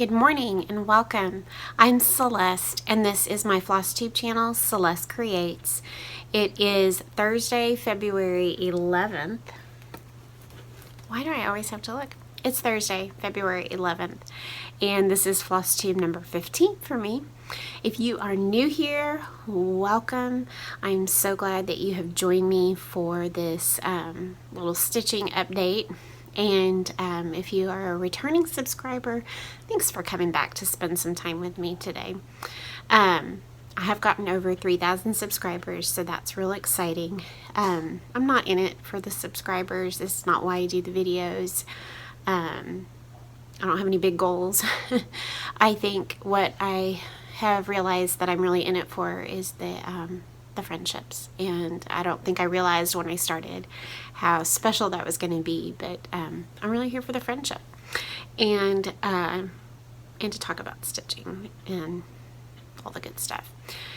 Good morning and welcome. I'm Celeste and this is my FlossTube channel, Celeste Creates. It is Thursday, February 11th. Why do I always have to look? It's Thursday, February 11th, and this is FlossTube number 15 for me. If you are new here, welcome. I'm so glad that you have joined me for this little stitching update. And if you are a returning subscriber, thanks for coming back to spend some time with me today. I have gotten over 3,000 subscribers, so that's real exciting. I'm not in it for the subscribers. This is not why I do the videos. I don't have any big goals. I think what I have realized that I'm really in it for is the friendships, and I don't think I realized when I started how special that was going to be, but I'm really here for the friendship and to talk about stitching and all the good stuff.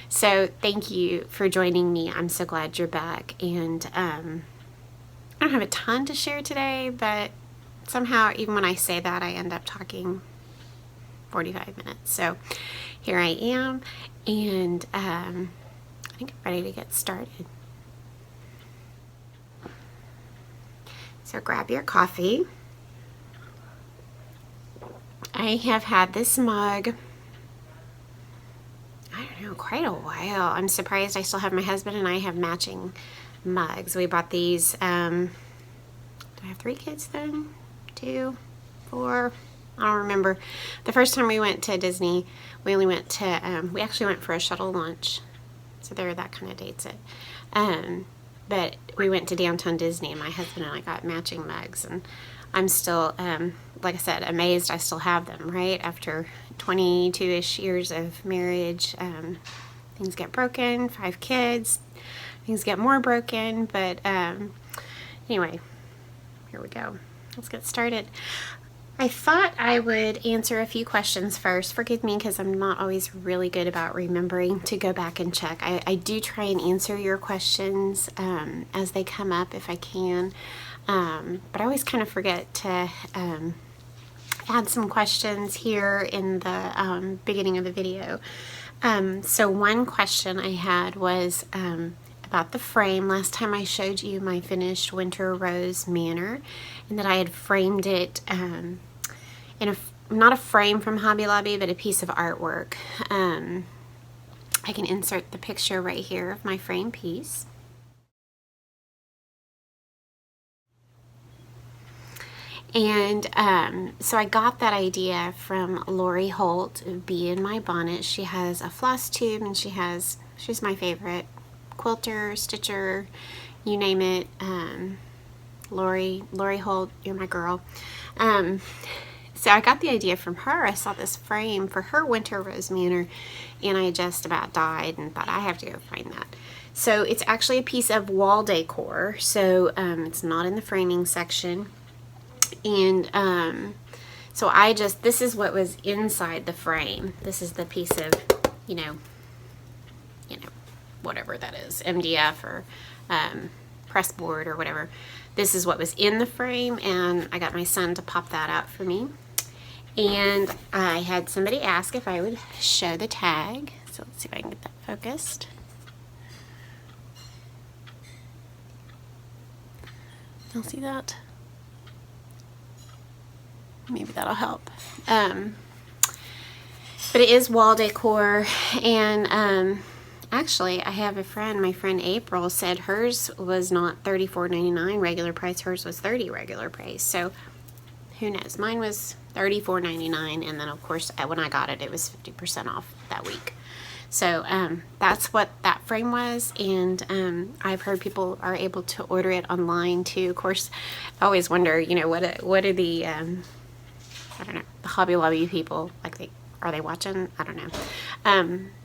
So thank you for joining me. I'm so glad you're back, and I don't have a ton to share today, but somehow even when I say that I end up talking 45 minutes. So here I am, and I think I'm ready to get started. So grab your coffee. I have had this mug, I don't know, quite a while. I'm surprised I still have, my husband and I have matching mugs. We bought these, do I have 3 kids then? 2, 4, I don't remember. The first time we went to Disney, we only went to, we actually went for a shuttle lunch. So there, that kind of dates it. But we went to downtown Disney, and my husband and I got matching mugs, and I'm still, like I said, amazed I still have them, right? After 22-ish years of marriage, things get broken, 5 kids, things get more broken, but anyway, here we go. Let's get started. I thought I would answer a few questions first. Forgive me because I'm not always really good about remembering to go back and check. I do try and answer your questions as they come up if I can, but I always kind of forget to add some questions here in the beginning of the video. So one question I had was about the frame. Last time I showed you my finished Winter Rose Manor, and that I had framed it in not a frame from Hobby Lobby, but a piece of artwork. I can insert the picture right here of my frame piece. And so I got that idea from Lori Holt of Bee in My Bonnet. She has a FlossTube, and she's my favorite quilter, stitcher, you name it. Lori Holt, you're my girl. So I got the idea from her. I saw this frame for her Winter Rose Manor, and I just about died and thought I have to go find that. So it's actually a piece of wall decor, so it's not in the framing section. And so this is what was inside the frame. This is the piece of, you know, whatever that is, MDF or press board or whatever. This is what was in the frame, and I got my son to pop that out for me. And I had somebody ask if I would show the tag. So let's see if I can get that focused. You'll see that? Maybe that'll help. But it is wall decor, and actually, I have a friend, my friend April, said hers was not $34.99 regular price, hers was $30 regular price. So who knows? Mine was $34.99, and then of course when I got it, it was 50% off that week. So that's what that frame was, and I've heard people are able to order it online too. Of course, I always wonder, you know, what are the I don't know, the Hobby Lobby people, like, are they watching? I don't know.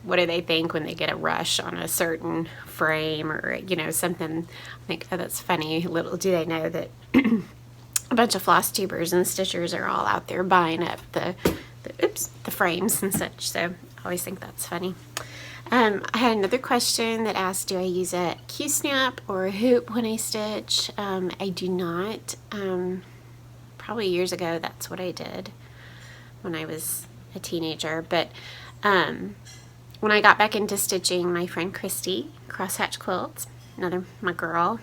What do they think when they get a rush on a certain frame or, you know, something? I think, oh, that's funny. Little do they know that a bunch of floss tubers and stitchers are all out there buying up the frames and such. So I always think that's funny. I had another question that asked, do I use a Q-snap or a hoop when I stitch? I do not. Probably years ago, that's what I did when I was a teenager. But when I got back into stitching, my friend Christy, Crosshatch Quilts, my girl,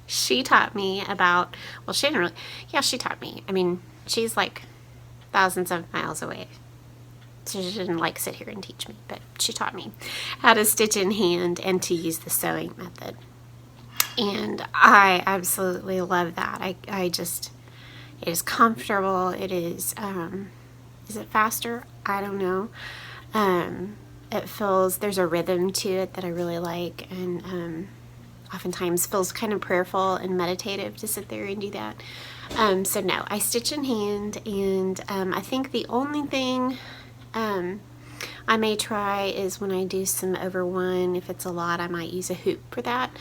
she taught me about, well, she didn't really, yeah, she taught me. I mean, she's like thousands of miles away, so she didn't like sit here and teach me, but she taught me how to stitch in hand and to use the sewing method. And I absolutely love that. I just, it is comfortable. It is it faster? I don't know. It feels, there's a rhythm to it that I really like, and oftentimes feels kind of prayerful and meditative to sit there and do that. So no, I stitch in hand, and I think the only thing I may try is when I do some over one. If it's a lot, I might use a hoop for that.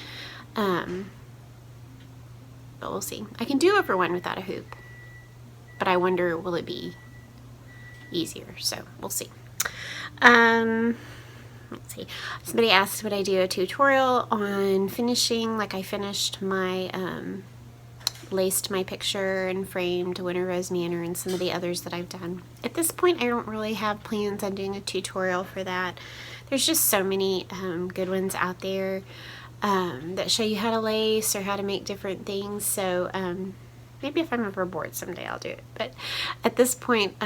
But we'll see. I can do over one without a hoop, but I wonder, will it be easier? So we'll see. Let's see. Somebody asked would I do a tutorial on finishing, like I finished my laced my picture and framed Winter Rose Manor and some of the others that I've done. At this point, I don't really have plans on doing a tutorial for that. There's just so many good ones out there that show you how to lace or how to make different things. So maybe if I'm ever bored someday, I'll do it. But at this point,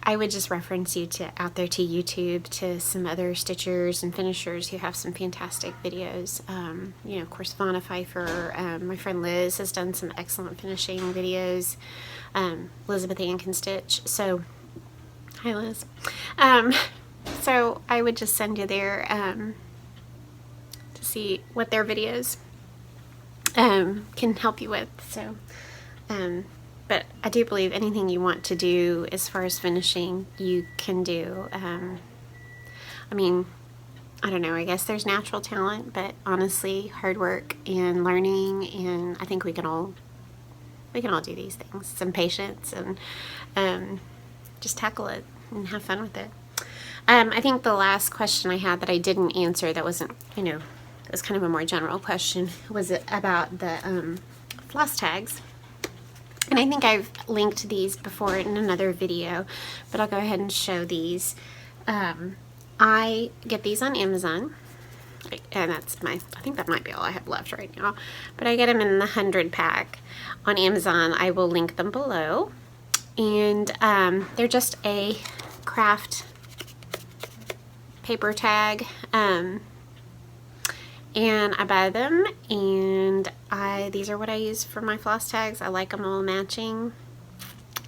I would just reference you out there to YouTube, to some other stitchers and finishers who have some fantastic videos. You know, of course, Fauna Pfeiffer, my friend Liz has done some excellent finishing videos. Elizabeth Ann can stitch. So, hi Liz. So I would just send you there to see what their videos can help you with. So, but I do believe anything you want to do as far as finishing, you can do. I mean, I don't know, I guess there's natural talent, but honestly, hard work and learning, and I think we can all do these things. Some patience, and just tackle it and have fun with it. I think the last question I had that I didn't answer, that wasn't, you know, it was kind of a more general question, was about the floss tags. And I think I've linked these before in another video, but I'll go ahead and show these. I get these on Amazon, and that's I think that might be all I have left right now, but I get them in the 100 pack on Amazon. I will link them below, and they're just a craft paper tag, and I buy them, and these are what I use for my floss tags. I like them all matching.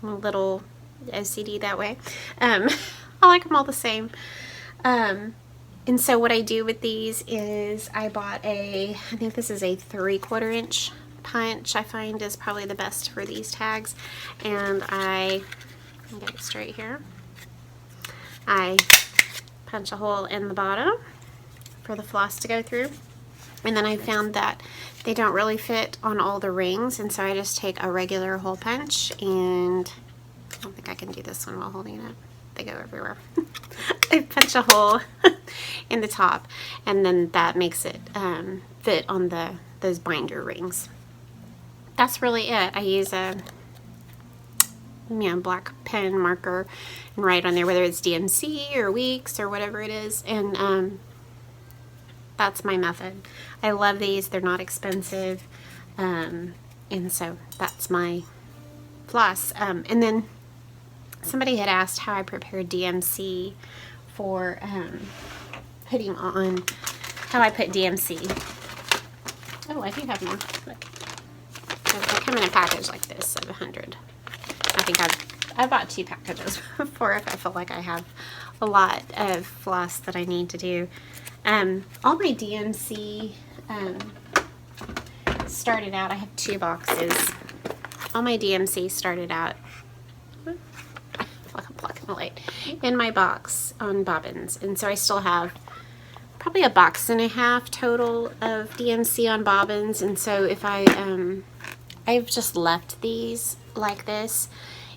I'm a little OCD that way. I like them all the same. And so what I do with these is I bought I think this is a 3/4 inch punch. I find is probably the best for these tags, and let me get it straight here. I punch a hole in the bottom for the floss to go through. And then I found that they don't really fit on all the rings, and so I just take a regular hole punch, and I don't think I can do this one while holding it. They go everywhere. I punch a hole in the top, and then that makes it fit on those binder rings. That's really it. I use a black pen marker and write on there whether it's DMC or weeks or whatever it is, and that's my method. I love these. They're not expensive, and so that's my floss. And then somebody had asked how I prepare DMC for putting on, how I put DMC. Oh, I do have more. Look, they come in a package like this of 100. I think I've bought 2 packages before if I feel like I have a lot of floss that I need to do. All my DMC started out, I have 2 boxes. All my DMC started out, I'm plucking the light, in my box on bobbins. And so I still have probably a box and a half total of DMC on bobbins. And so if I've just left these like this.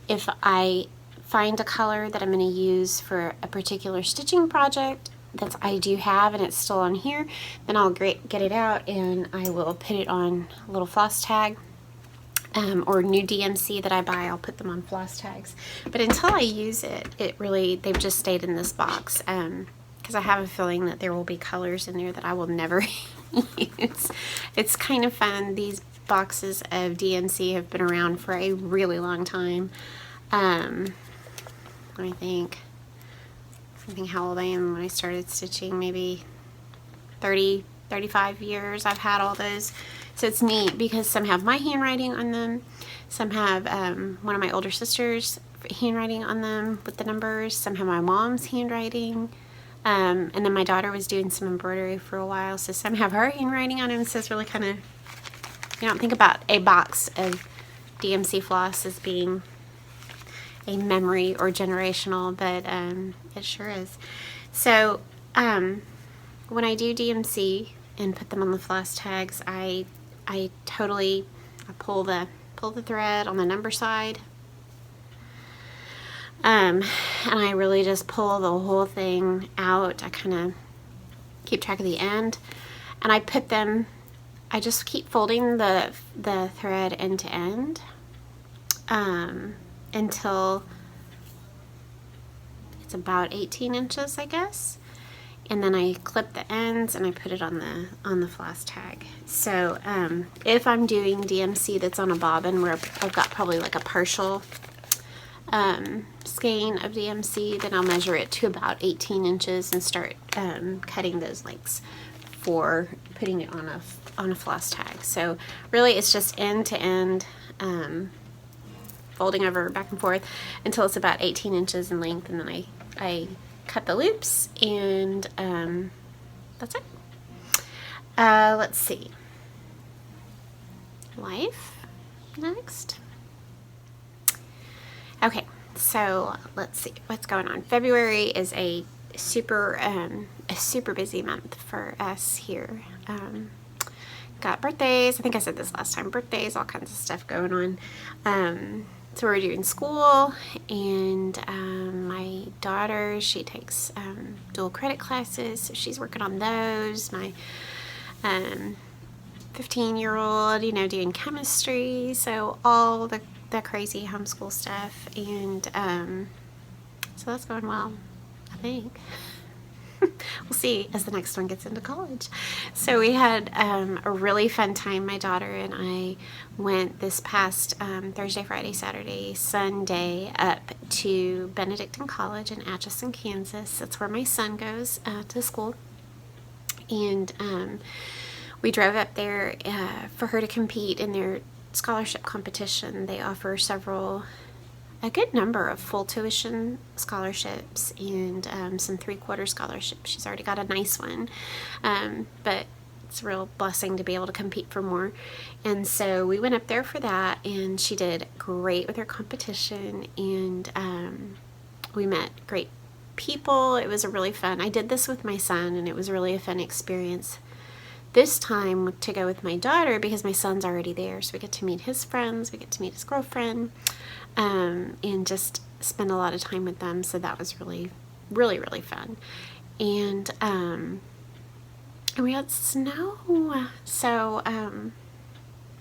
If I find a color that I'm going to use for a particular stitching project that I do have and it's still on here, then I'll get it out and I will put it on a little floss tag. or new DMC that I buy, I'll put them on Floss Tags. But until I use it, they've just stayed in this box. Because I have a feeling that there will be colors in there that I will never use. It's kind of fun. These boxes of DMC have been around for a really long time. I think how old I am when I started stitching, maybe 30, 35 years I've had all those. So it's neat because some have my handwriting on them, some have one of my older sisters' handwriting on them with the numbers, some have my mom's handwriting, and then my daughter was doing some embroidery for a while, so some have her handwriting on them. So it's really kind of, you don't think about a box of DMC floss as being a memory or generational, but it sure is. So when I do DMC and put them on the Floss Tags, I pull the thread on the number side, and I really just pull the whole thing out. I kind of keep track of the end, and I just keep folding the thread end to end until it's about 18 inches, I guess. And then I clip the ends and I put it on the floss tag. So if I'm doing DMC that's on a bobbin where I've got probably like a partial skein of DMC, then I'll measure it to about 18 inches and start cutting those lengths for putting it on a floss tag. So really it's just end to end, folding over back and forth until it's about 18 inches in length, and then I cut the loops, and that's it. Let's see. Life next. Okay, so let's see what's going on. February is a super busy month for us here. Got birthdays. I think I said this last time. Birthdays, all kinds of stuff going on. So we're doing school, and my daughter, she takes dual credit classes, so she's working on those. My 15-year-old, doing chemistry, so all the crazy homeschool stuff, and so that's going well, I think. We'll see as the next one gets into college. So we had a really fun time. My daughter and I went this past Thursday, Friday, Saturday, Sunday up to Benedictine College in Atchison, Kansas. That's where my son goes to school. And we drove up there for her to compete in their scholarship competition. They offer a good number of full tuition scholarships and some 3/4 scholarships. She's already got a nice one, but it's a real blessing to be able to compete for more. And so we went up there for that, and she did great with her competition, and we met great people. It was a really fun. I did this with my son, and it was really a fun experience this time to go with my daughter because my son's already there, so we get to meet his friends, we get to meet his girlfriend, and just spend a lot of time with them. So that was really, really, really fun. And we had snow, so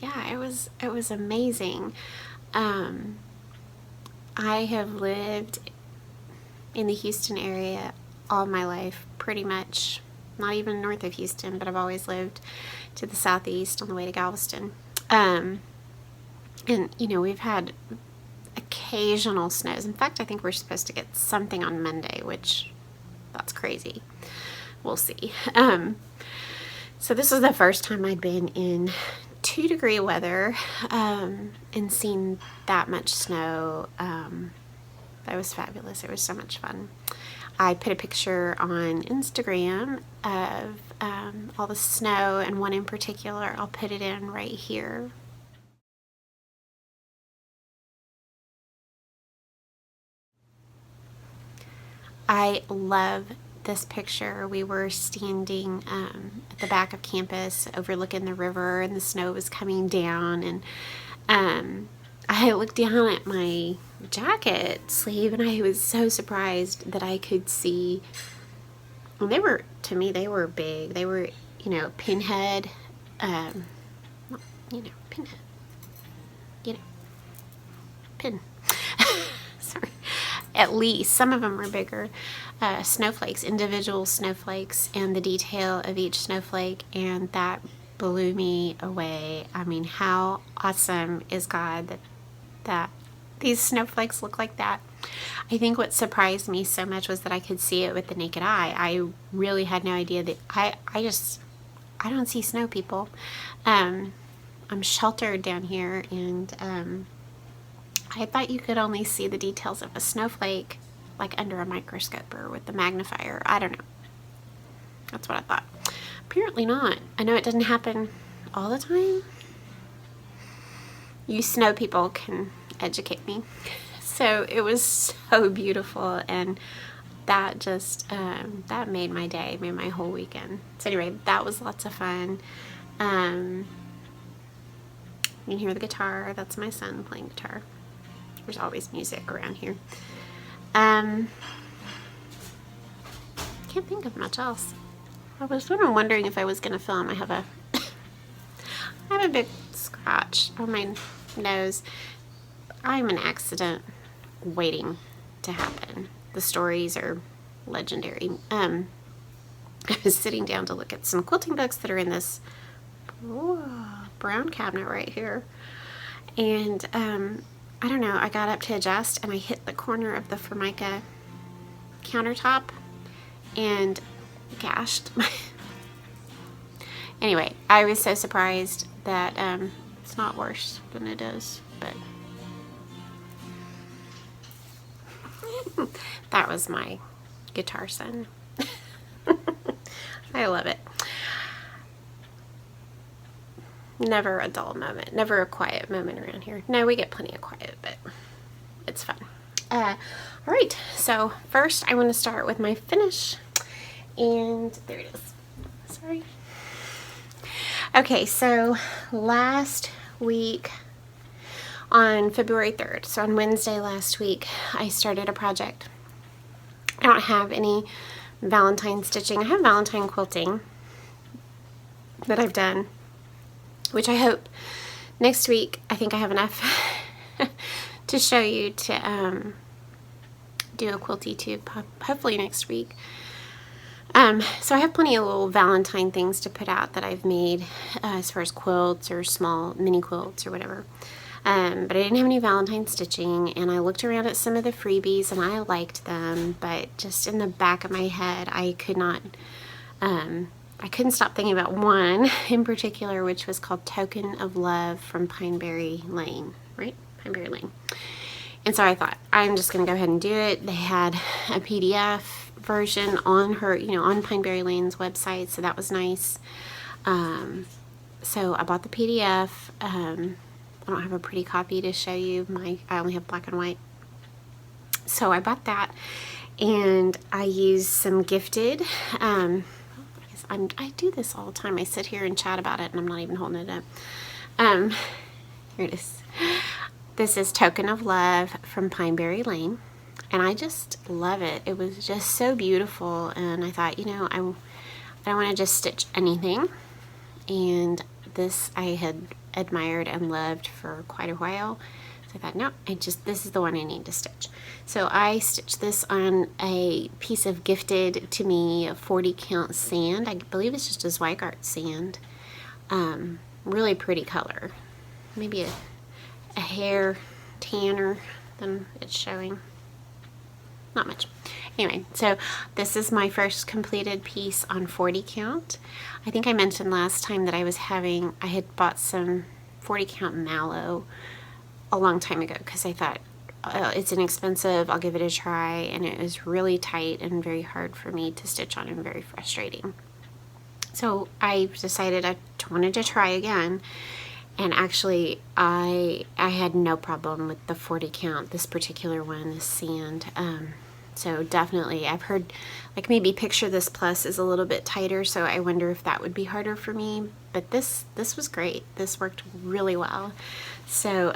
yeah, it was amazing. I have lived in the Houston area all my life, pretty much. Not even north of Houston, but I've always lived to the southeast on the way to Galveston. And we've had occasional snows. In fact, I think we're supposed to get something on Monday, which that's crazy. We'll see. So this was the first time I'd been in 2-degree weather and seen that much snow. That was fabulous. It was so much fun. I put a picture on Instagram of all the snow, and one in particular. I'll put it in right here. I love this picture. We were standing at the back of campus overlooking the river, and the snow was coming down, and I looked down at my jacket sleeve, and I was so surprised that I could see, and to me they were big. They were, pinhead, pinhead. you know, pin. Sorry. At least some of them are bigger. Snowflakes, individual snowflakes, and the detail of each snowflake, and that blew me away. I mean, how awesome is God that these snowflakes look like that? I think what surprised me so much was that I could see it with the naked eye. I really had no idea that I don't see snow, people. I'm sheltered down here, and I thought you could only see the details of a snowflake like under a microscope or with the magnifier. I don't know. That's what I thought. Apparently not. I know it doesn't happen all the time. You snow people can educate me. So it was so beautiful, and that just, that made my day, made my whole weekend. So anyway, that was lots of fun. You can hear the guitar. That's my son playing guitar. There's always music around here. Can't think of much else. I was sort of wondering if I was going to film. I have a big scratch on my nose. I'm an accident waiting to happen. The stories are legendary. I was sitting down to look at some quilting books that are in this brown cabinet right here, and I don't know, I got up to adjust and I hit the corner of the Formica countertop and gashed my anyway, I was so surprised that it's not worse than it is, but that was my guitar son. I love it. Never a dull moment, never a quiet moment around here. No, we get plenty of quiet, but it's fun. All right, so first I want to start with my finish, and there it is. Sorry. Okay, so last week on February 3rd, so on Wednesday last week, I started a project. I don't have any Valentine stitching. I have Valentine quilting that I've done, which I hope next week, I think I have enough to show you to do a quilty tube, hopefully next week. So I have plenty of little Valentine things to put out that I've made as far as quilts or small mini quilts or whatever. But I didn't have any Valentine stitching, and I looked around at some of the freebies and I liked them, but just in the back of my head, I couldn't stop thinking about one in particular, which was called Token of Love from Pineberry Lane, right? Pineberry Lane. And so I thought, I'm just going to go ahead and do it. They had a PDF version on her, on Pineberry Lane's website, so that was nice. So I bought the PDF. I don't have a pretty copy to show you. I only have black and white. So I bought that, and I used some gifted. I do this all the time. I sit here and chat about it, and I'm not even holding it up. Here it is. This is Token of Love from Pineberry Lane, and I just love it. It was just so beautiful, and I thought, I don't want to just stitch anything, and this I had admired and loved for quite a while. So I thought, no, this is the one I need to stitch. So I stitched this on a piece of gifted to me 40 count sand. I believe it's just a Zweigart sand. Really pretty color. Maybe a hair tanner than it's showing. Not much. Anyway, so this is my first completed piece on 40 count. I think I mentioned last time that I had bought some 40 count mallow a long time ago because I thought, it's inexpensive, I'll give it a try, and it was really tight and very hard for me to stitch on and very frustrating. So I decided I wanted to try again, and actually I had no problem with the 40 count, this particular one, this sand. So definitely, I've heard, like, maybe Picture This Plus is a little bit tighter, so I wonder if that would be harder for me. But this was great. This worked really well. So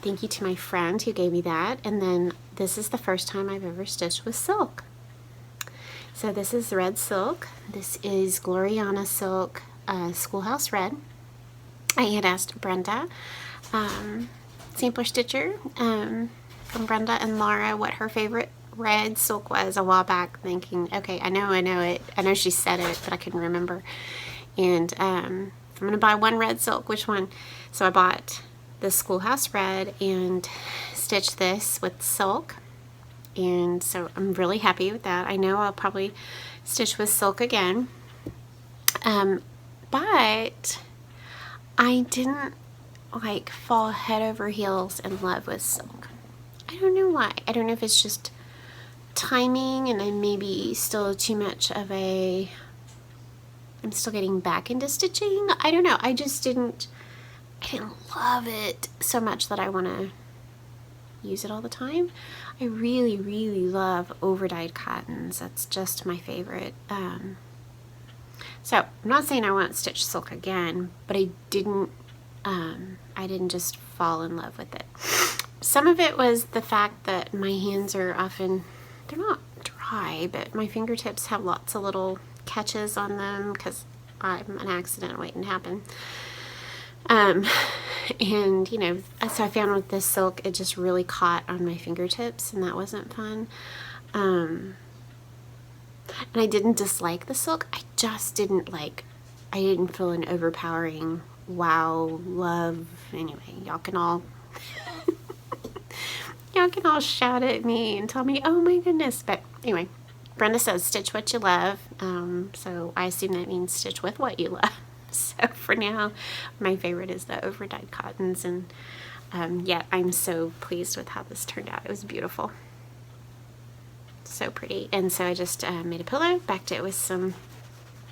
thank you to my friend who gave me that. And then this is the first time I've ever stitched with silk. So this is red silk. This is Gloriana silk, Schoolhouse Red. I had asked Brenda sampler stitcher from Brenda and Laura what her favorite red silk was a while back, thinking, okay, I know it. I know she said it, but I couldn't remember. And I'm going to buy one red silk. Which one? So I bought the Schoolhouse Red and stitched this with silk. And so I'm really happy with that. I know I'll probably stitch with silk again. But I didn't like fall head over heels in love with silk. I don't know why. I don't know if it's just timing and I'm maybe still too much of a... I'm still getting back into stitching. I don't know. I didn't love it so much that I want to use it all the time. I really, really love overdyed cottons. That's just my favorite. So I'm not saying I won't stitch silk again, but I didn't just fall in love with it. Some of it was the fact that my hands are often, they're not dry, but my fingertips have lots of little catches on them because I'm an accident waiting to happen. And you know, so I found with this silk, it just really caught on my fingertips, and that wasn't fun. And I didn't dislike the silk. I just didn't feel an overpowering wow, love. Anyway, y'all can all shout at me and tell me, oh my goodness. But anyway, Brenda says stitch what you love. So I assume that means stitch with what you love. So for now, my favorite is the overdyed cottons, and yet I'm so pleased with how this turned out. It was beautiful. So pretty. And so I just made a pillow, backed it with some,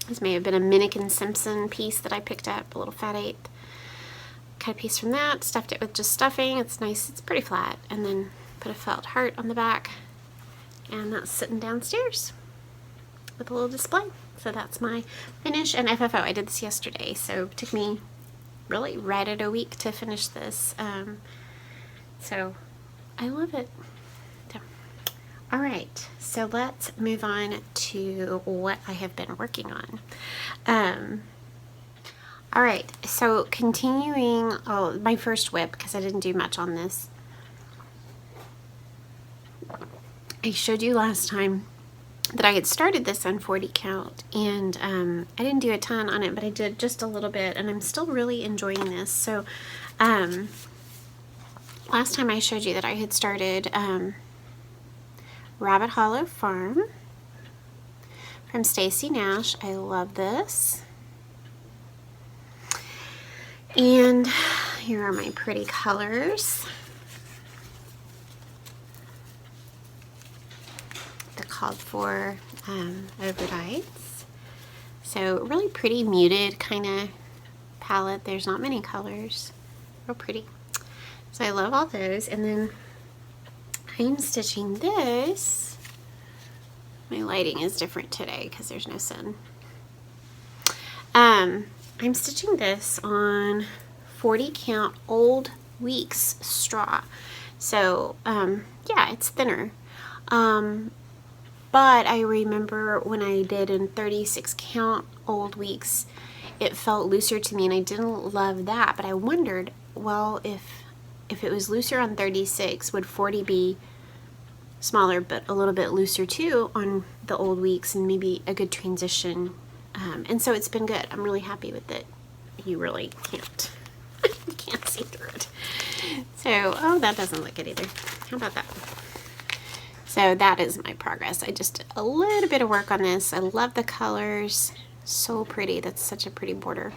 this may have been a Minnick & Simpson piece that I picked up, a little fat 8. Cut a piece from that, stuffed it with just stuffing. It's nice, it's pretty flat. And then put a felt heart on the back. And that's sitting downstairs with a little display. So that's my finish. And FFO, I did this yesterday, so it took me really right at a week to finish this. So I love it. So, all right, so let's move on to what I have been working on. All right, so continuing my first whip, because I didn't do much on this. I showed you last time that I had started this on 40 count, and I didn't do a ton on it, but I did just a little bit, and I'm still really enjoying this. So last time I showed you that I had started Rabbit Hollow Farm from Stacy Nash. I love this. And here are my pretty colors. Called for overdyes. So really pretty muted kind of palette. There's not many colors. Real pretty. So I love all those. And then I'm stitching this. My lighting is different today because there's no sun. I'm stitching this on 40 count Old Weeks straw. So yeah, it's thinner. But I remember when I did in 36 count Old Weeks, it felt looser to me, and I didn't love that. But I wondered, well, if it was looser on 36, would 40 be smaller but a little bit looser too on the Old Weeks, and maybe a good transition. And so it's been good. I'm really happy with it. You really can't. You can't see through it. So, oh, that doesn't look good either. How about that? So that is my progress. I just did a little bit of work on this. I love the colors. So pretty. That's such a pretty border.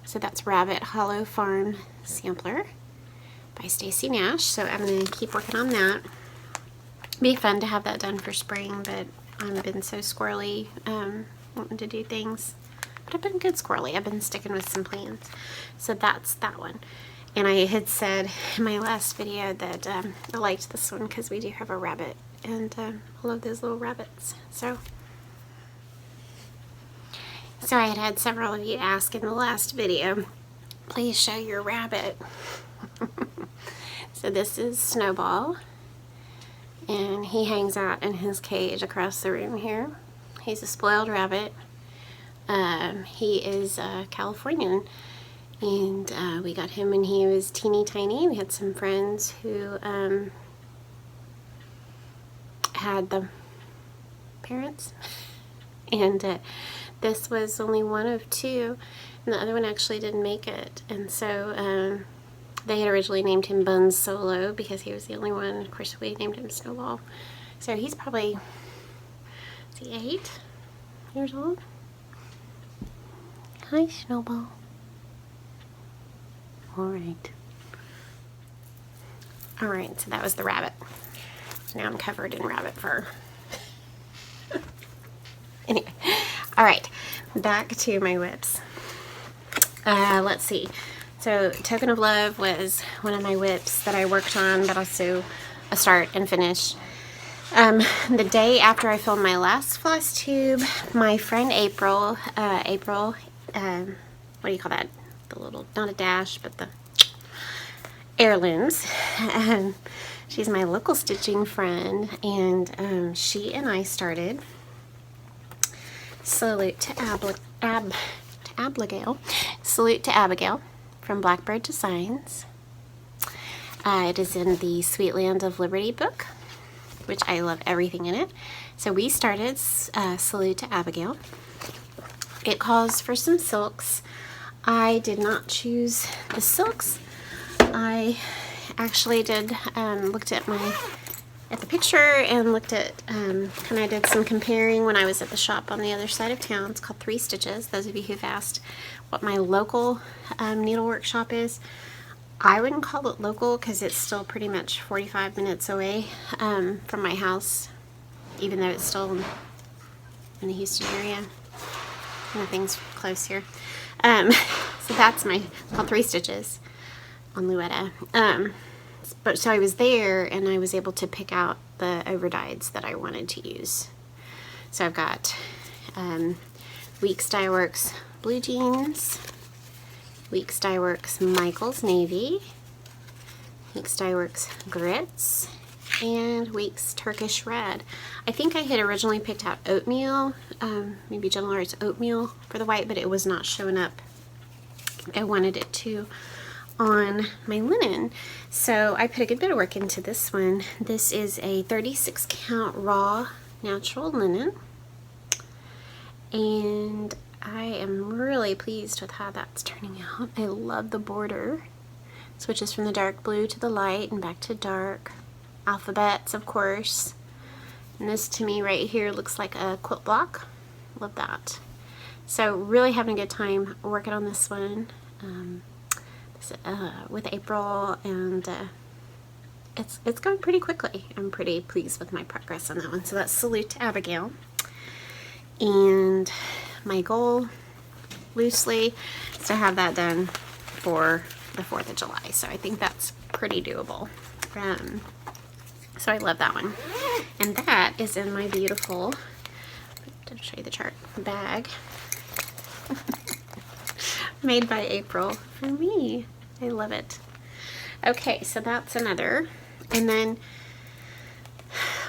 So that's Rabbit Hollow Farm Sampler by Stacy Nash. So I'm going to keep working on that. It'd be fun to have that done for spring, but I've been so squirrely wanting to do things. But I've been good squirrely. I've been sticking with some plans. So that's that one. And I had said in my last video that I liked this one because we do have a rabbit. And I love those little rabbits. So I had several of you ask in the last video, please show your rabbit. So this is Snowball. And he hangs out in his cage across the room here. He's a spoiled rabbit. He is Californian. And we got him when he was teeny tiny. We had some friends who had the parents, and this was only one of two, and the other one actually didn't make it. And so they had originally named him Buns Solo because he was the only one. Of course, we named him Snowball. So he's probably, is he 8 years old? Hi, Snowball. Alright. Alright, so that was the rabbit. Now I'm covered in rabbit fur. Anyway, alright, back to my whips. Let's see. So, Token of Love was one of my whips that I worked on, but also a start and finish. The day after I filmed my last FlossTube, my friend April, what do you call that? The little, not a dash, but the heirlooms. She's my local stitching friend, and she and I started Salute to Abigail. Salute to Abigail from Blackbird Designs. It is in the Sweet Land of Liberty book, which I love everything in it. So we started Salute to Abigail. It calls for some silks. I did not choose the silks. I actually did looked at the picture and looked at kind of did some comparing when I was at the shop on the other side of town. It's called 3 Stitches. Those of you who've asked what my local needlework shop is, I wouldn't call it local because it's still pretty much 45 minutes away from my house, even though it's still in the Houston area. Nothing's close here. So that's called 3 Stitches on Luetta. But so I was there and I was able to pick out the overdyes that I wanted to use. So I've got Weeks Dye Works Blue Jeans, Weeks Dye Works Michael's Navy, Weeks Dye Works Grits, and Weeks Turkish Red. I think I had originally picked out Oatmeal, maybe Gentle Arts Oatmeal for the white, but it was not showing up. I wanted it to on my linen, so I put a good bit of work into this one. This is a 36 count raw natural linen, and I am really pleased with how that's turning out. I love the border. Switches from the dark blue to the light and back to dark. Alphabets, of course. And this to me right here looks like a quilt block. Love that. So really having a good time working on this one with April, and it's going pretty quickly. I'm pretty pleased with my progress on that one. So that's Salute to Abigail. And my goal, loosely, is to have that done for the 4th of July. So I think that's pretty doable. So I love that one. And that is in my beautiful, I'll show you the chart, bag. Made by April for me. I love it. Okay, so that's another. And then,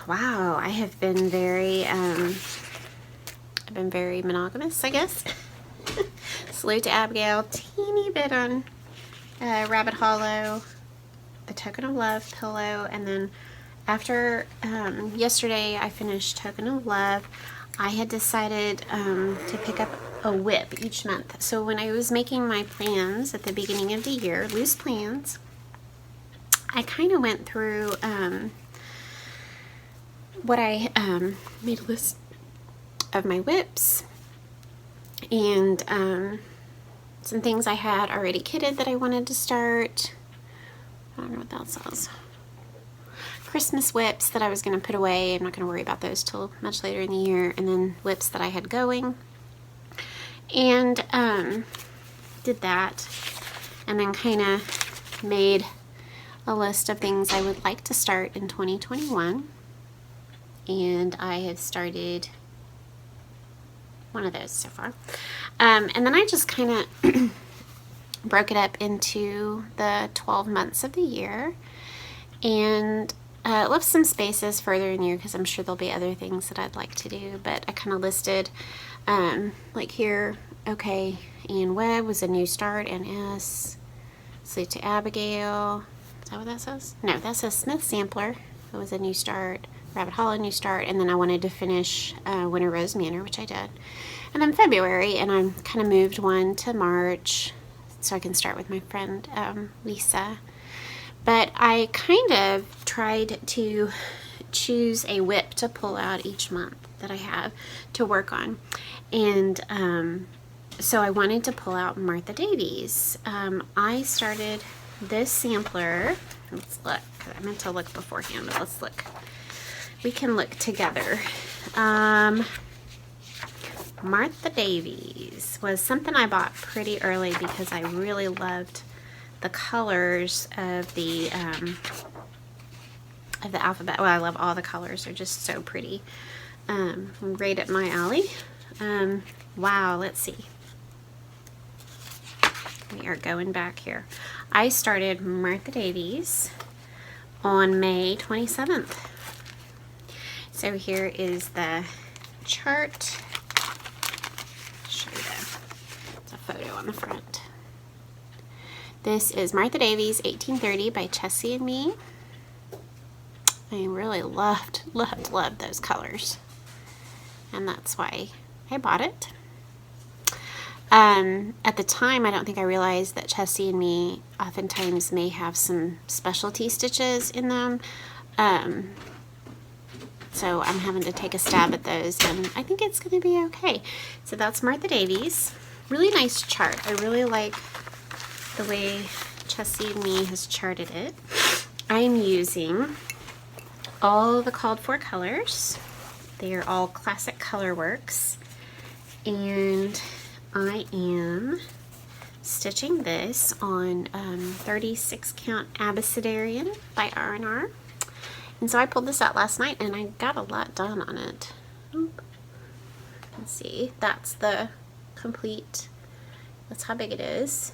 wow, I have been very, monogamous, I guess. Salute to Abigail, teeny bit on Rabbit Hollow, the Token of Love pillow, and then after yesterday I finished Token of Love, I had decided to pick up a whip each month. So when I was making my plans at the beginning of the year, loose plans, I kind of went through what I made a list of my whips and some things I had already kitted that I wanted to start. I don't know what that says. Christmas whips that I was going to put away. I'm not going to worry about those till much later in the year. And then whips that I had going. And did that. And then kind of made a list of things I would like to start in 2021. And I have started one of those so far. And then I just kind of broke it up into the 12 months of the year. And left some spaces further in the year because I'm sure there'll be other things that I'd like to do, but I kind of listed like here Okay, and Webb was a new start, and S. Sleep to Abigail. Is that what that says? No, that says Smith Sampler. It was a new start. Rabbit Hollow, new start. And then I wanted to finish Winter Rose Manor, which I did. And then February, and I kind of moved one to March so I can start with my friend Lisa. But I kind of tried to choose a whip to pull out each month that I have to work on. And so I wanted to pull out Martha Davies. I started this sampler. Let's look. I meant to look beforehand, but let's look. We can look together. Martha Davies was something I bought pretty early because I really loved the colors of the alphabet. Well, I love all the colors. They're just so pretty. Right up my alley. Wow, let's see. We are going back here. I started Martha Davies on May 27th. So here is the chart. Show you it's a photo on the front. This is Martha Davies 1830 by Chessie and Me. I really loved those colors. And that's why I bought it. At the time, I don't think I realized that Chessie and Me oftentimes may have some specialty stitches in them. So I'm having to take a stab at those, and I think it's going to be okay. So that's Martha Davies. Really nice chart. I really like the way Chessie and Me has charted it. I'm using all the called for colors. They are all classic color works, and I am stitching this on 36 count Abecedarian by R&R. And so I pulled this out last night and I got a lot done on it. Let's see, that's the complete, that's how big it is.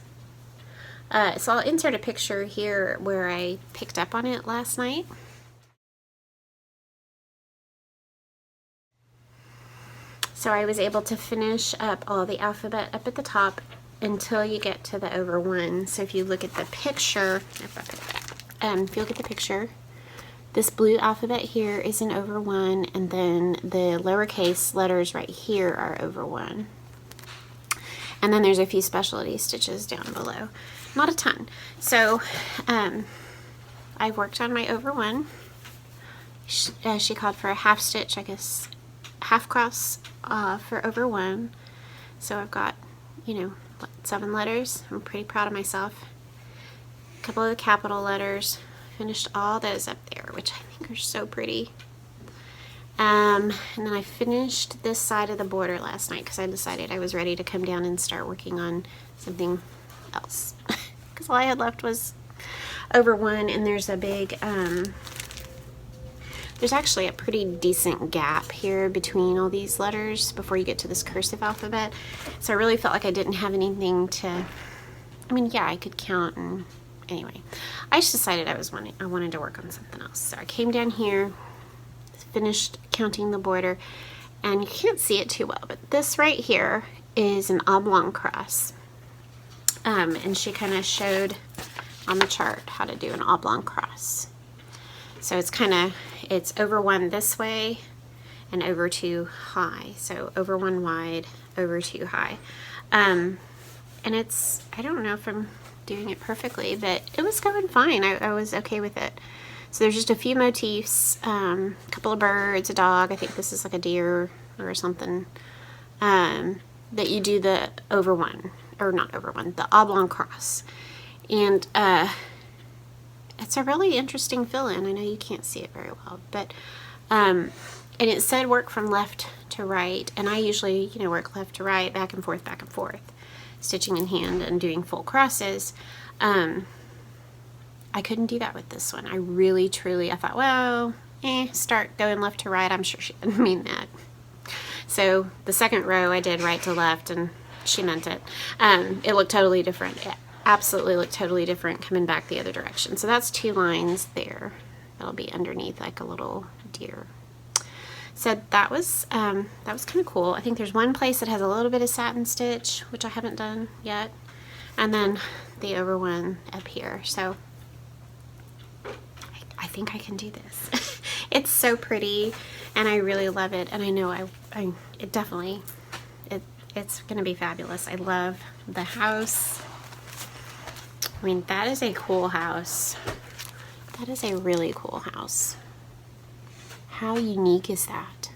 So I'll insert a picture here where I picked up on it last night. So I was able to finish up all the alphabet up at the top until you get to the over one. So if you look at the picture, if you look at the picture, this blue alphabet here is an over one, and then the lowercase letters right here are over one. And then there's a few specialty stitches down below. Not a ton. So I worked on my over one. She called for a half stitch, I guess, half cross for over one. So I've got, you know, 7 letters. I'm pretty proud of myself. A couple of the capital letters. Finished all those up there, which I think are so pretty. And then I finished this side of the border last night because I decided I was ready to come down and start working on something else. Because all I had left was over one, and there's a big, there's actually a pretty decent gap here between all these letters before you get to this cursive alphabet. So I really felt like I didn't have anything to, I mean, yeah, I could count, and anyway, I just decided I wanted to work on something else. So I came down here, finished counting the border, and you can't see it too well, but this right here is an oblong cross. And she kind of showed on the chart how to do an oblong cross. So it's over one this way and over two high. So over one wide, over two high. And it's, I don't know if I'm doing it perfectly, but it was going fine. I was okay with it. So there's just a few motifs, a couple of birds, a dog. I think this is like a deer or something, that you do the over one, or not over one, the oblong cross. And it's a really interesting fill-in. I know you can't see it very well, but and it said work from left to right, and I usually, you know, work left to right, back and forth, stitching in hand and doing full crosses. I couldn't do that with this one. I really, truly, I thought, well, start going left to right. I'm sure she didn't mean that. So the second row I did right to left, and she meant it. It looked totally different. It absolutely looked totally different coming back the other direction. So that's 2 lines there. That'll be underneath like a little deer. So that was kind of cool. I think there's one place that has a little bit of satin stitch, which I haven't done yet, and then the over one up here. So I think I can do this. It's so pretty, and I really love it. And I know it definitely, it's gonna be fabulous. I love the house. I mean, that is a cool house. That is a really cool house. How unique is that?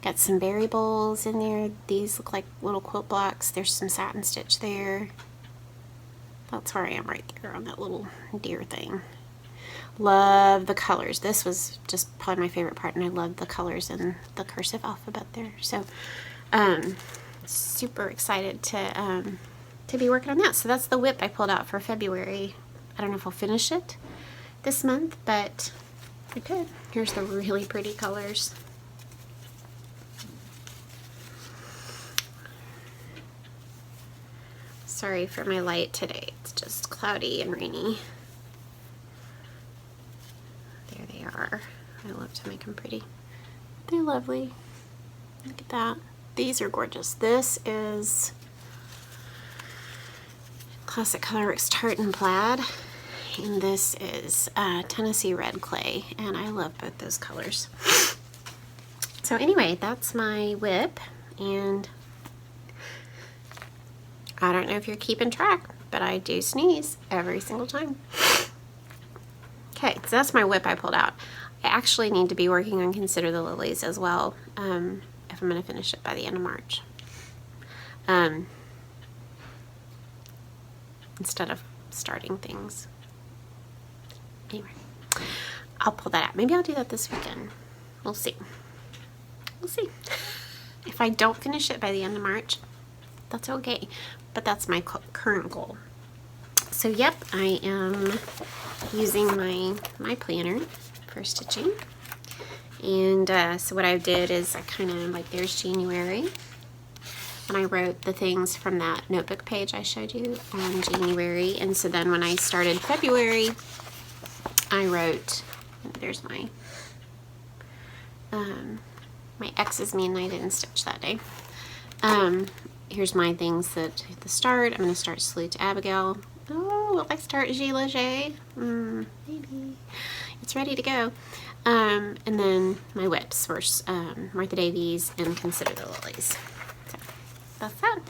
Got some berry bowls in there. These look like little quilt blocks. There's some satin stitch there. That's where I am right there on that little deer thing. Love the colors. This was just probably my favorite part, and I love the colors and the cursive alphabet there. So super excited to be working on that. So that's the whip I pulled out for February. I don't know if I'll finish it this month, but I could. Here's the really pretty colors. Sorry for my light today. It's just cloudy and rainy. There they are. I love to make them pretty. They're lovely. Look at that. These are gorgeous. This is Classic Colorworks Tartan Plaid, and this is Tennessee Red Clay, and I love both those colors. So anyway, that's my whip, and I don't know if you're keeping track, but I do sneeze every single time. Okay, so that's my whip I pulled out. I actually need to be working on Consider the Lilies as well, if I'm going to finish it by the end of March. Instead of starting things. Anyway, I'll pull that out. Maybe I'll do that this weekend. We'll see. We'll see. If I don't finish it by the end of March, that's okay. But that's my current goal. So yep, I am using my planner for stitching. And so what I did is I kind of, like, there's January. And I wrote the things from that notebook page I showed you on January. And so then when I started February, I wrote, there's my X's mean I didn't stitch that day. Here's my things that at the start. I'm going to start Salute to Abigail. Oh, will I start Gila J? Maybe. It's ready to go. And then my whips were Martha Davies and Consider the Lilies. So that's that.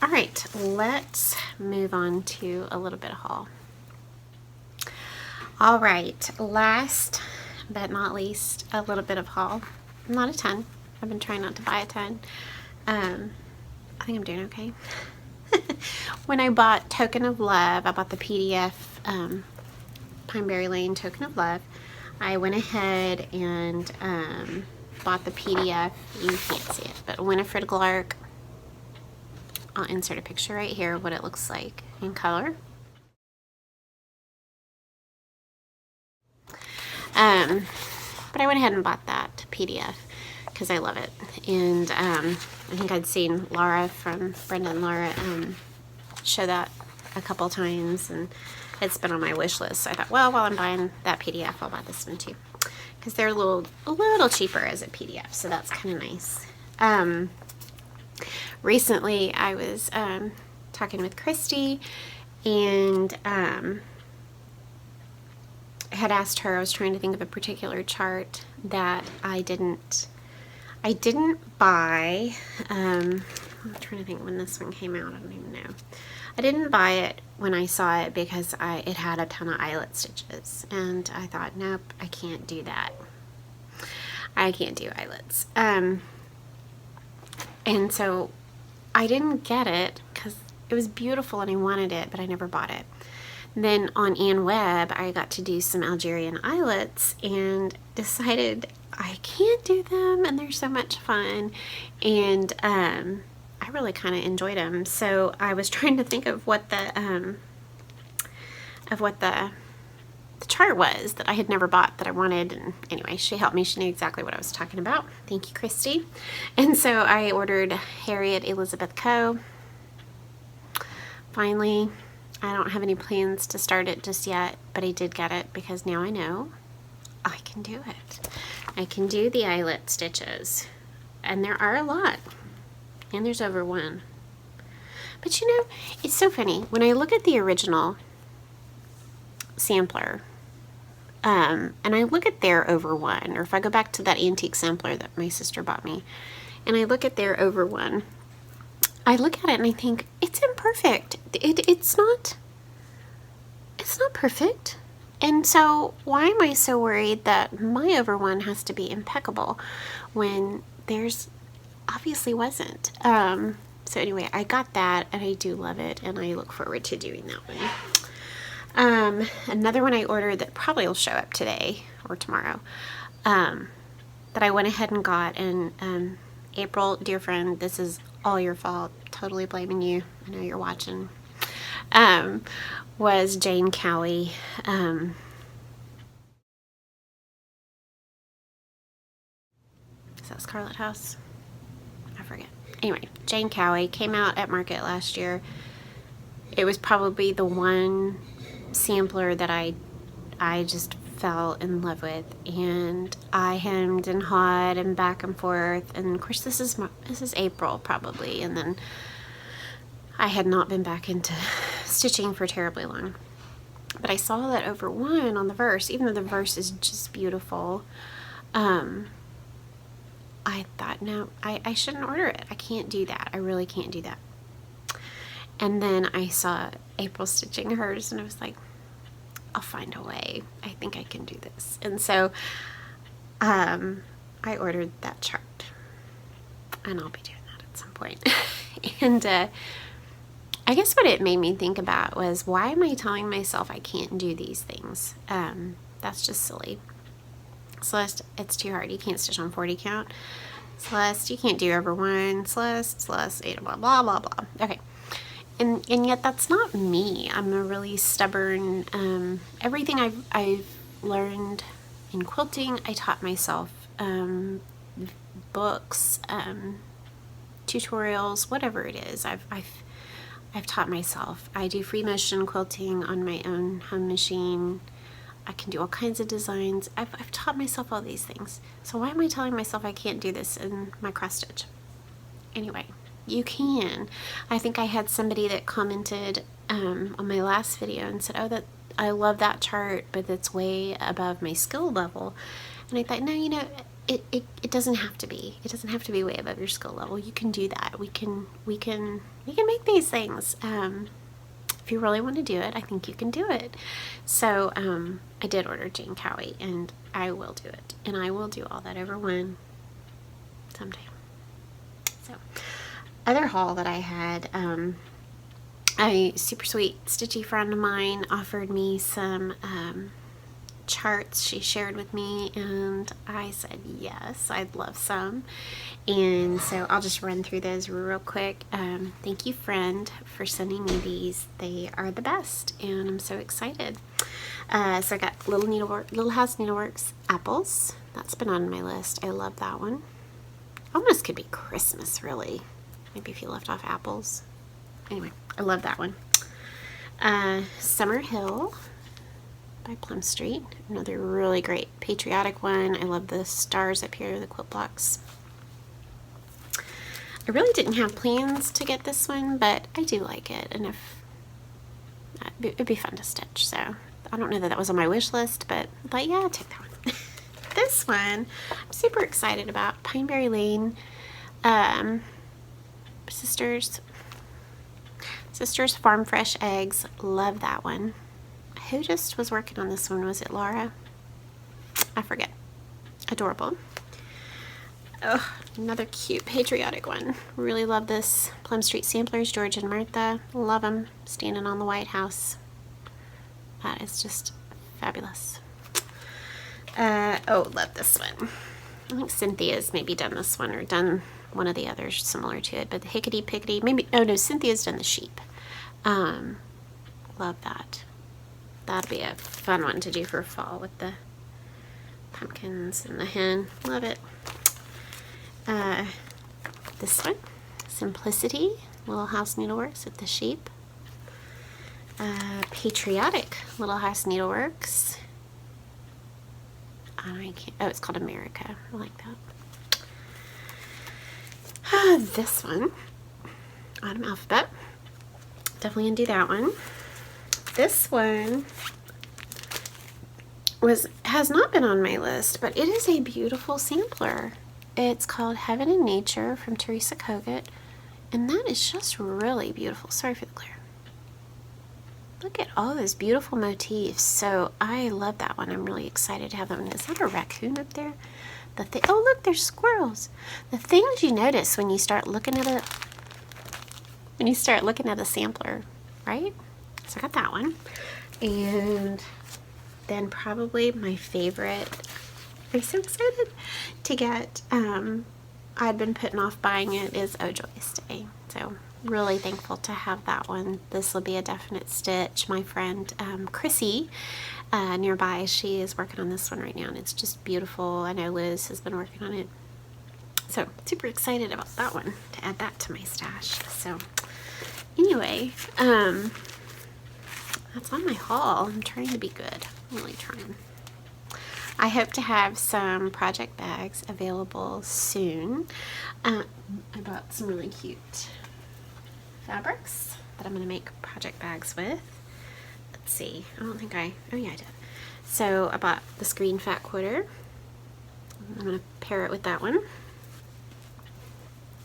All right, let's move on to a little bit of haul. All right, last but not least, a little bit of haul. Not a ton. I've been trying not to buy a ton. I think I'm doing okay. When I bought Token of Love, I bought the PDF Pineberry Lane Token of Love. I went ahead and bought the PDF. You can't see it, but Winifred Clark. I'll insert a picture right here of what it looks like in color. But I went ahead and bought that PDF because I love it. And I think I'd seen Laura from Brenda and Laura show that a couple times, and it's been on my wish list. So I thought, well, while I'm buying that PDF, I'll buy this one too, because they're a little cheaper as a PDF, so that's kind of nice. Recently, I was talking with Christy, and had asked her. I was trying to think of a particular chart that I didn't buy. I'm trying to think when this one came out. I don't even know. I didn't buy it when I saw it because it had a ton of eyelet stitches, and I thought, nope, I can't do that. I can't do eyelets. And so I didn't get it because it was beautiful and I wanted it, but I never bought it. Then on Ann Webb, I got to do some Algerian eyelets and decided I can't do them, and they're so much fun, and I really kind of enjoyed them. So I was trying to think of what the chart was that I had never bought that I wanted, and anyway, she helped me. She knew exactly what I was talking about. Thank you, Christy. And so I ordered Harriet Elizabeth Coe. Finally, I don't have any plans to start it just yet, but I did get it because now I know I can do it. I can do the eyelet stitches, and there are a lot, and there's over one. But you know, it's so funny when I look at the original sampler, and I look at their over one, or if I go back to that antique sampler that my sister bought me, and I look at their over one, I look at it and I think it's imperfect. It's not perfect. And so why am I so worried that my over one has to be impeccable when theirs obviously wasn't? So anyway, I got that and I do love it, and I look forward to doing that one. Another one I ordered that probably will show up today or tomorrow, that I went ahead and got, and April, dear friend, this is all your fault, totally blaming you, I know you're watching, was Jane Cowie. Is that Scarlet House? I forget. Anyway, Jane Cowie came out at market last year. It was probably the one sampler that I just fell in love with, and I hemmed and hawed and back and forth, and of course this is April probably, and then I had not been back into stitching for terribly long. But I saw that over one on the verse, even though the verse is just beautiful, I thought, no, I shouldn't order it. I can't do that. I really can't do that. And then I saw April stitching hers, and I was like, I'll find a way. I think I can do this. And so I ordered that chart, and I'll be doing that at some point. And I guess what it made me think about was, why am I telling myself I can't do these things? That's just silly. Celeste, it's too hard. You can't stitch on 40 count. Celeste, you can't do over one. Celeste, 8, blah, blah, blah, blah. Okay. And yet that's not me. I'm a really stubborn, everything I've learned in quilting, I taught myself, books, tutorials, whatever it is, I've taught myself. I do free motion quilting on my own home machine. I can do all kinds of designs. I've taught myself all these things. So why am I telling myself I can't do this in my cross stitch? Anyway, you can. I think I had somebody that commented on my last video and said, oh, that I love that chart, but it's way above my skill level. And I thought, no, you know, it doesn't have to be. It doesn't have to be way above your skill level. You can do that. We can make these things. If you really want to do it, I think you can do it. So I did order Jane Cowie, and I will do it. And I will do all that over one someday. So other haul that I had, a super sweet stitchy friend of mine offered me some charts she shared with me, and I said yes, I'd love some. And so I'll just run through those real quick. Thank you, friend, for sending me these. They are the best, and I'm so excited. So I got Little House Needleworks apples. That's been on my list. I love that one. Almost could be Christmas, really. Maybe if you left off apples. Anyway, I love that one. Summer Hill by Plum Street. Another really great patriotic one. I love the stars up here, the quilt blocks. I really didn't have plans to get this one, but I do like it, and if it'd be fun to stitch. So I don't know that was on my wish list, but yeah, I'll take that one. This one I'm super excited about. Pineberry Lane, Sisters Farm Fresh Eggs. Love that one. Who just was working on this one? Was it Laura? I forget. Adorable. Oh, another cute patriotic one. Really love this. Plum Street Samplers, George and Martha. Love them. Standing on the White House. That is just fabulous. Oh, love this one. I think Cynthia's maybe done this one, or done one of the others similar to it, but the Hickety Pickety, maybe, oh no, Cynthia's done the sheep. Love that. That'd be a fun one to do for fall with the pumpkins and the hen. Love it. This one, Simplicity, Little House Needleworks with the sheep. Patriotic, Little House Needleworks. I can't, oh, it's called America. I like that. This one, Autumn Alphabet. Definitely gonna do that one. This one has not been on my list, but it is a beautiful sampler. It's called Heaven and Nature from Teresa Kogut, and that is just really beautiful. Sorry for the glare. Look at all those beautiful motifs. So I love that one. I'm really excited to have that one. Is that a raccoon up there? Oh, look, there's squirrels. The things you notice when you start looking at a sampler, right? So I got that one. And then probably my favorite, I'm so excited to get, I'd been putting off buying it, is Oh Joyous Day. So really thankful to have that one. This will be a definite stitch. My friend Chrissy nearby, she is working on this one right now, and it's just beautiful. I know Liz has been working on it. So super excited about that one, to add that to my stash. So anyway, that's on my haul. I'm trying to be good. I'm really trying. I hope to have some project bags available soon. I bought some really cute fabrics that I'm going to make project bags with. Let's see. Oh yeah, I did. So I bought this green fat quarter. I'm going to pair it with that one.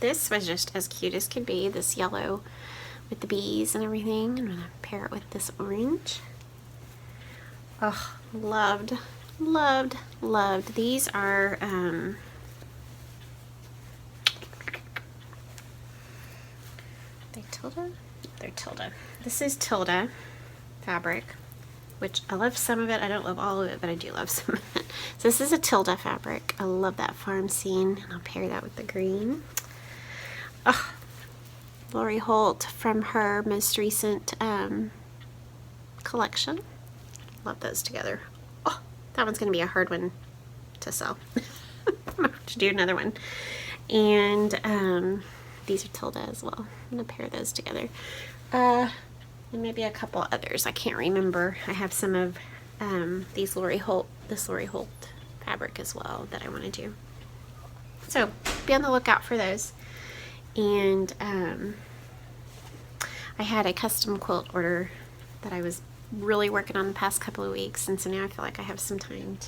This was just as cute as could be, this yellow with the bees and everything. I'm going to pair it with this orange. Oh, loved. These are they're Tilda. This is Tilda fabric, which I love some of it. I don't love all of it, but I do love some of it. So this is a Tilda fabric. I love that farm scene, and I'll pair that with the green. Oh, Lori Holt from her most recent collection. Love those together. Oh, that one's going to be a hard one to sell. I'm going to have to do another one. And these are Tilda as well. I'm going to pair those together. And maybe a couple others. I can't remember. I have some of this Lori Holt fabric as well that I want to do. So be on the lookout for those. And I had a custom quilt order that I was really working on the past couple of weeks, and so now I feel like I have some time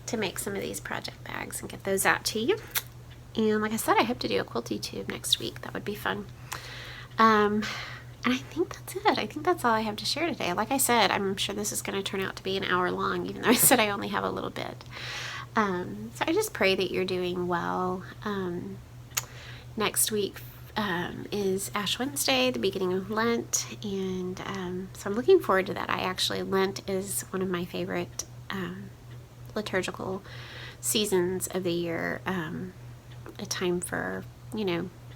to make some of these project bags and get those out to you. And like I said, I hope to do a quilty tube next week. That would be fun. And I think that's it. I think that's all I have to share today. Like I said, I'm sure this is going to turn out to be an hour long, even though I said I only have a little bit. So I just pray that you're doing well. Next week is Ash Wednesday, the beginning of Lent, and so I'm looking forward to that. Lent is one of my favorite liturgical seasons of the year, a time for,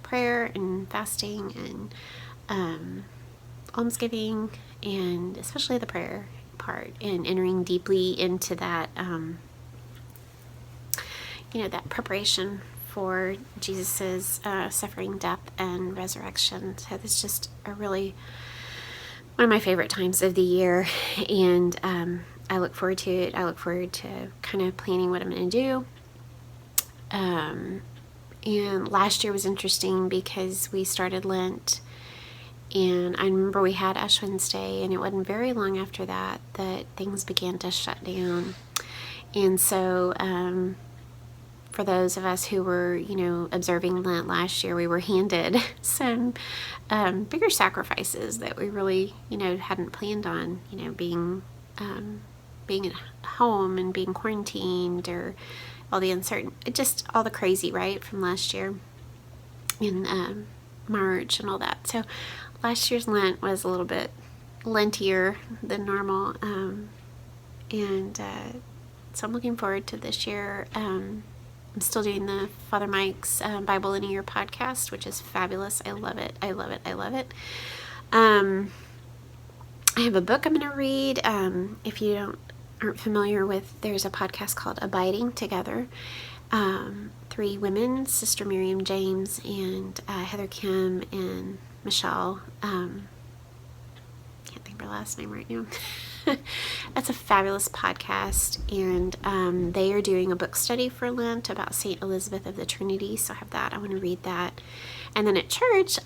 prayer and fasting and almsgiving, and especially the prayer part, and entering deeply into that, that preparation for Jesus's suffering, death, and resurrection. So it's just one of my favorite times of the year, and I look forward to it. I look forward to kind of planning what I'm going to do. And last year was interesting because we started Lent, and I remember we had Ash Wednesday, and it wasn't very long after that things began to shut down. And so for those of us who were, observing Lent last year, we were handed some bigger sacrifices that we really, hadn't planned on, being at home and being quarantined, or all the just all the crazy, right, from last year in March and all that. So last year's Lent was a little bit lentier than normal, and so I'm looking forward to this year. I'm still doing the Father Mike's Bible in a Year podcast, which is fabulous. I love it. I love it. I have a book I'm going to read. If you aren't familiar with, there's a podcast called Abiding Together. 3 women, Sister Miriam James and Heather Kim and Michelle. Can't think of her last name right now. That's a fabulous podcast, and they are doing a book study for Lent about St. Elizabeth of the Trinity, so I have that. I want to read that. And then at church,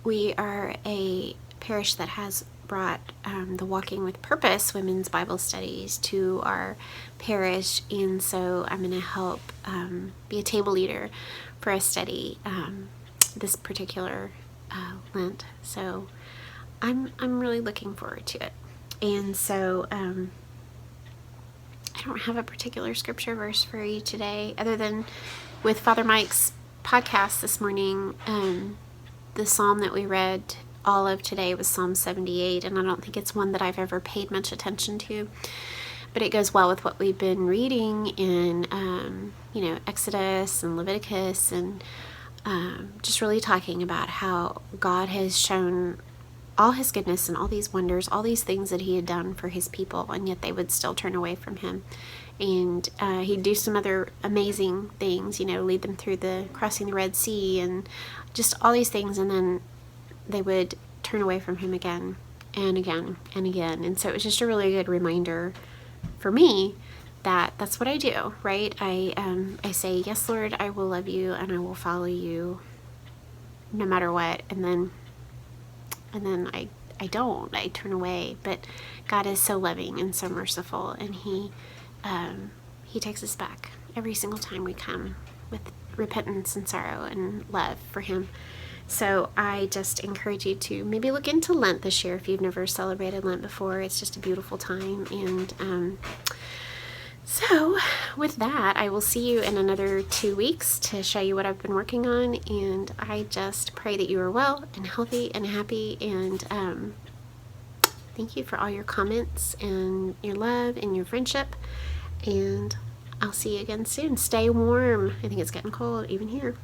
we are a parish that has brought the Walking with Purpose women's Bible studies to our parish, and so I'm going to help be a table leader for a study this particular Lent. So I'm really looking forward to it. And so I don't have a particular scripture verse for you today, other than with Father Mike's podcast this morning. The psalm that we read all of today was Psalm 78, and I don't think it's one that I've ever paid much attention to, but it goes well with what we've been reading in Exodus and Leviticus, and just really talking about how God has shown all his goodness and all these wonders, all these things that he had done for his people, and yet they would still turn away from him. And he'd do some other amazing things, lead them through crossing the Red Sea and just all these things, and then they would turn away from him again and again and again. And so it was just a really good reminder for me that that's what I do, right? I say, yes, Lord, I will love you and I will follow you no matter what. And then I don't. I turn away. But God is so loving and so merciful, and He takes us back every single time we come with repentance and sorrow and love for Him. So I just encourage you to maybe look into Lent this year if you've never celebrated Lent before. It's just a beautiful time. And so with that, I will see you in another 2 weeks to show you what I've been working on. And I just pray that you are well and healthy and happy. And thank you for all your comments and your love and your friendship. And I'll see you again soon. Stay warm. I think it's getting cold even here.